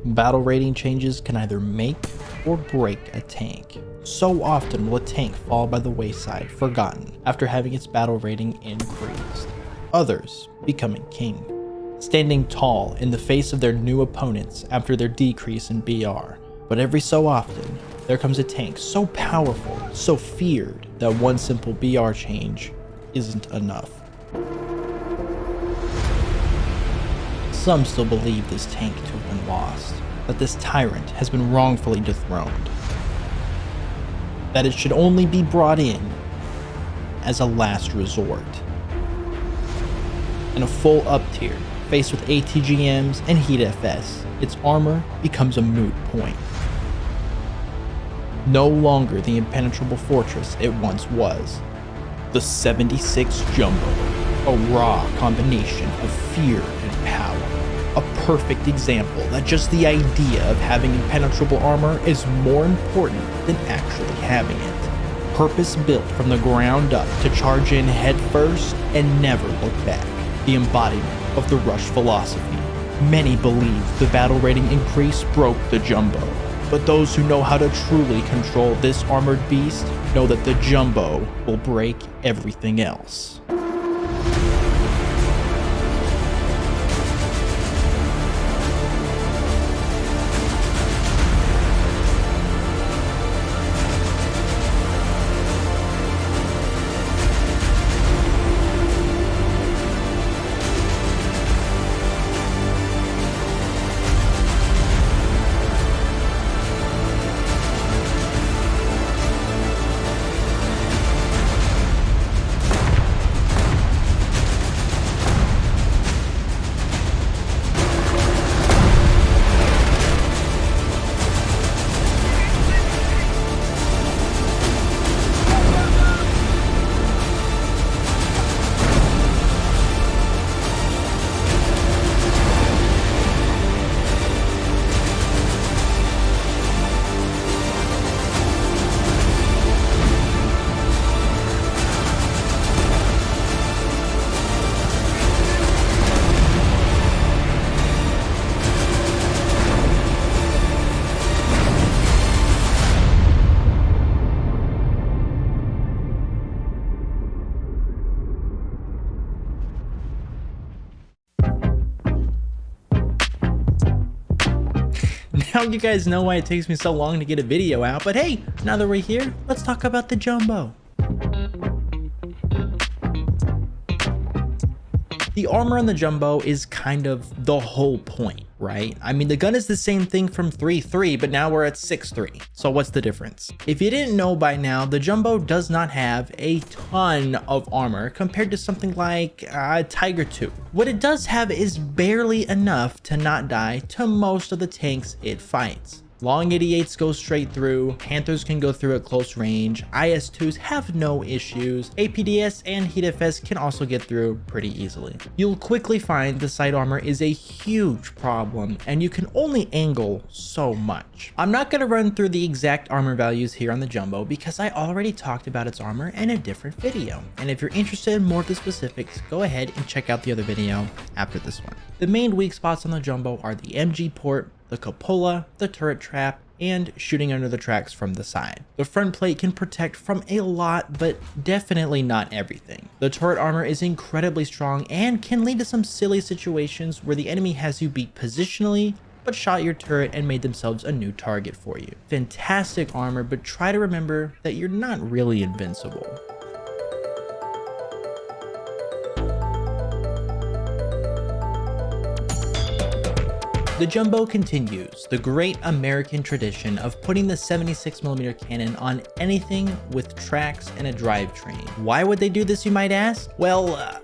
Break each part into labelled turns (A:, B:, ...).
A: Battle rating changes can either make or break a tank. So often will a tank fall by the wayside, forgotten, after having its battle rating increased. Others becoming king, standing tall in the face of their new opponents after their decrease in BR. But every so often, there comes a tank so powerful, so feared, that one simple BR change isn't enough. Some still believe this tank to have been lost, that this tyrant has been wrongfully dethroned, that it should only be brought in as a last resort. In a full up tier, faced with ATGMs and Heat FS, its armor becomes a moot point. No longer the impenetrable fortress it once was. The 76 Jumbo, a raw combination of fear and power. A perfect example that just the idea of having impenetrable armor is more important than actually having it. Purpose built from the ground up to charge in head first and never look back. The embodiment of the Rush philosophy. Many believe the battle rating increase broke the Jumbo, but those who know how to truly control this armored beast know that the Jumbo will break everything else. Now you guys know why it takes me so long to get a video out, but hey, now that we're here, let's talk about the Jumbo. The armor on the Jumbo is kind of the whole point, right? I mean, the gun is the same thing from 3.3, but now we're at 6.3. So what's the difference? If you didn't know by now, the Jumbo does not have a ton of armor compared to something like Tiger 2. What it does have is barely enough to not die to most of the tanks it fights. Long 88s go straight through, Panthers can go through at close range, IS-2s have no issues, APDS and Heat FS can also get through pretty easily. You'll quickly find the side armor is a huge problem and you can only angle so much. I'm not going to run through the exact armor values here on the Jumbo because I already talked about its armor in a different video. And if you're interested in more of the specifics, go ahead and check out the other video after this one. The main weak spots on the Jumbo are the MG port, the cupola, the turret trap, and shooting under the tracks from the side. The front plate can protect from a lot, but definitely not everything. The turret armor is incredibly strong and can lead to some silly situations where the enemy has you beat positionally, but shot your turret and made themselves a new target for you. Fantastic armor, but try to remember that you're not really invincible. The Jumbo continues the great American tradition of putting the 76mm cannon on anything with tracks and a drivetrain. Why would they do this, you might ask? Well,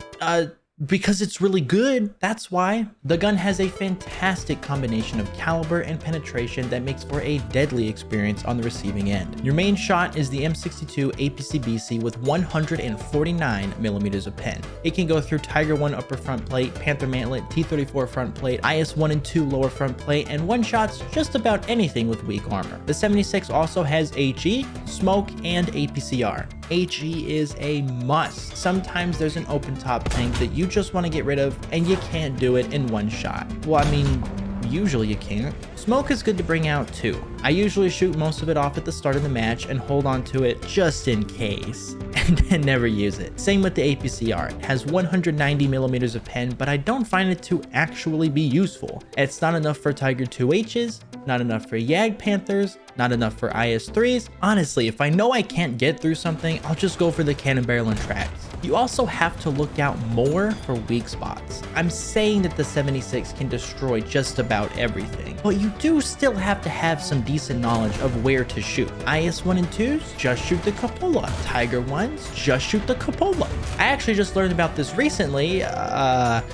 A: because it's really good, that's why. The gun has a fantastic combination of caliber and penetration that makes for a deadly experience on the receiving end. Your main shot is the M62 APC-BC with 149mm of pen. It can go through Tiger 1 upper front plate, Panther mantlet, T-34 front plate, IS-1 and 2 lower front plate, and one-shots just about anything with weak armor. The 76 also has HE, smoke, and APCR. HE is a must. Sometimes there's an open top tank that you just want to get rid of and you can't do it in one shot. Well, I mean, usually you can't. Smoke is good to bring out too. I usually shoot most of it off at the start of the match and hold on to it just in case, and then never use it. Same with the APCR. It has 190 millimeters of pen, but I don't find it to actually be useful. It's not enough for Tiger 2Hs, not enough for Yag Panthers, not enough for IS-3s. Honestly, if I know I can't get through something, I'll just go for the cannon barrel and tracks. You also have to look out more for weak spots. I'm saying that the 76 can destroy just about everything, but you do still have to have some decent knowledge of where to shoot. IS-1 and 2s, just shoot the cupola. Tiger 1s, just shoot the cupola. I actually just learned about this recently,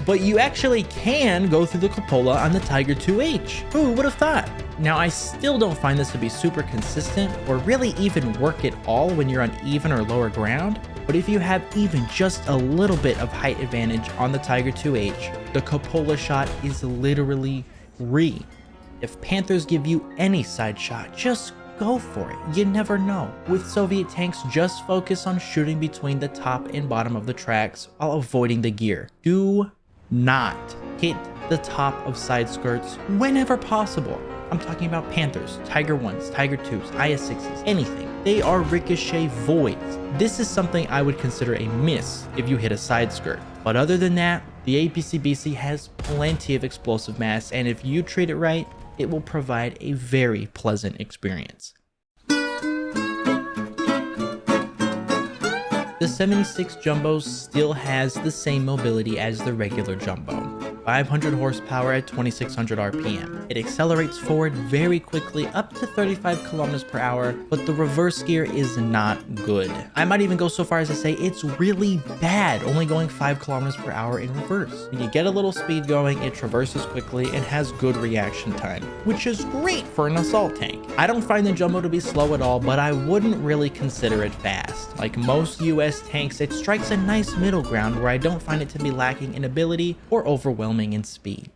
A: but you actually can go through the cupola on the Tiger 2H. Who would have thought? Now, I still don't find this to be super consistent or really even work at all when you're on even or lower ground, but if you have even just a little bit of height advantage on the Tiger 2H, the cupola shot is literally free. If Panthers give you any side shot, just go for it. You never know. With Soviet tanks, just focus on shooting between the top and bottom of the tracks while avoiding the gear. Do not hit the top of side skirts whenever possible. I'm talking about Panthers, Tiger 1s, Tiger 2s, IS-6s, anything. They are ricochet voids. This is something I would consider a miss if you hit a side skirt. But other than that, the APC-BC has plenty of explosive mass, and if you treat it right, it will provide a very pleasant experience. The 76 Jumbo still has the same mobility as the regular Jumbo. 500 horsepower at 2600 RPM. It accelerates forward very quickly up to 35 kilometers per hour, but the reverse gear is not good. I might even go so far as to say it's really bad, only going 5 kilometers per hour in reverse. When you get a little speed going, it traverses quickly and has good reaction time, which is great for an assault tank. I don't find the Jumbo to be slow at all, but I wouldn't really consider it fast. Like most US tanks, it strikes a nice middle ground where I don't find it to be lacking in ability or overwhelming in speed.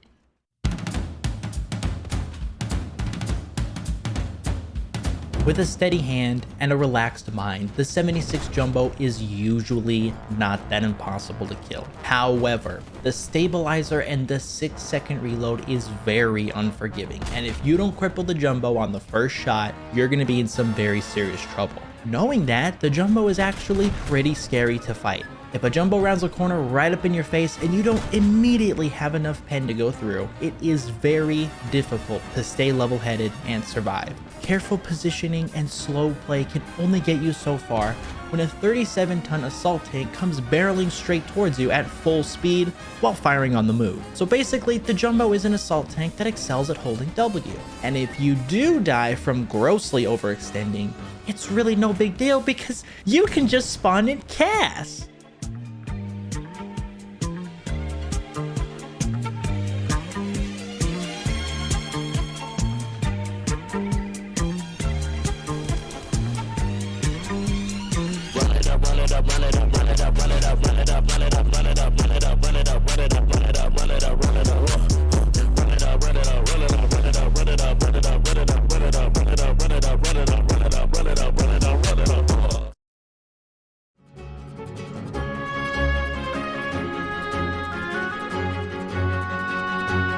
A: With a steady hand and a relaxed mind, the 76 Jumbo is usually not that impossible to kill. However, the stabilizer and the 6-second reload is very unforgiving, and if you don't cripple the Jumbo on the first shot, you're going to be in some very serious trouble. Knowing that, the Jumbo is actually pretty scary to fight. If a Jumbo rounds a corner right up in your face and you don't immediately have enough pen to go through, it is very difficult to stay level-headed and survive. Careful positioning and slow play can only get you so far when a 37-ton assault tank comes barreling straight towards you at full speed while firing on the move. So basically, the Jumbo is an assault tank that excels at holding W. And if you do die from grossly overextending, it's really no big deal because you can just spawn in CAS.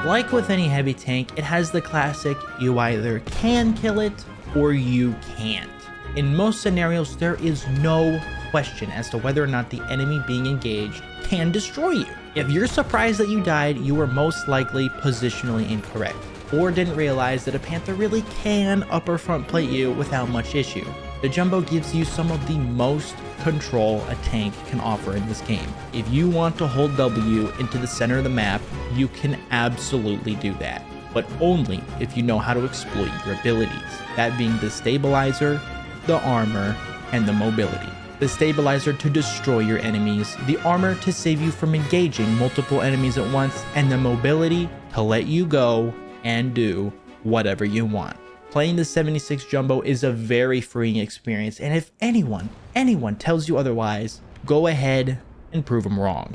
A: Like with any heavy tank, it has the classic, you either can kill it or you can't. In most scenarios, there is no question as to whether or not the enemy being engaged can destroy you. If you're surprised that you died, you were most likely positionally incorrect, or didn't realize that a Panther really can upper front plate you without much issue. The Jumbo gives you some of the most control a tank can offer in this game. If you want to hold W into the center of the map, you can absolutely do that, but only if you know how to exploit your abilities, that being the stabilizer, the armor, and the mobility. The stabilizer to destroy your enemies, the armor to save you from engaging multiple enemies at once, and the mobility to let you go and do whatever you want. Playing the 76 Jumbo is a very freeing experience, and if anyone tells you otherwise, go ahead and prove them wrong.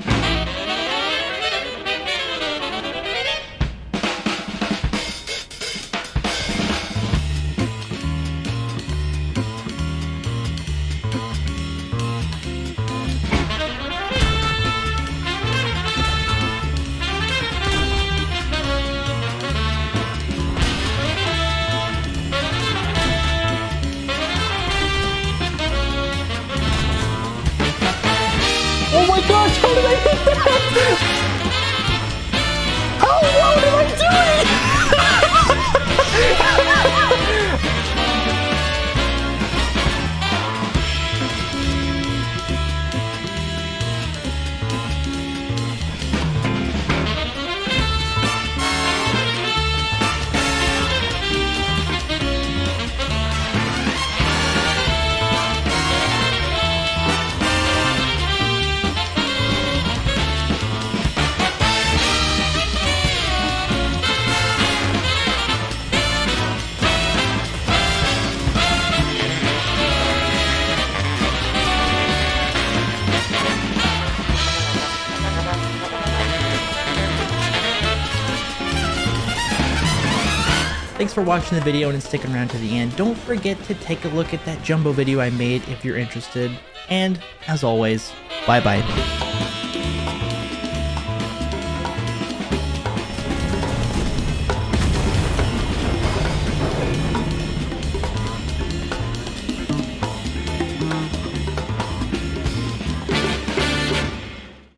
A: Thanks for watching the video and sticking around to the end. Don't forget to take a look at that jumbo video I made if you're interested. And as always, bye bye.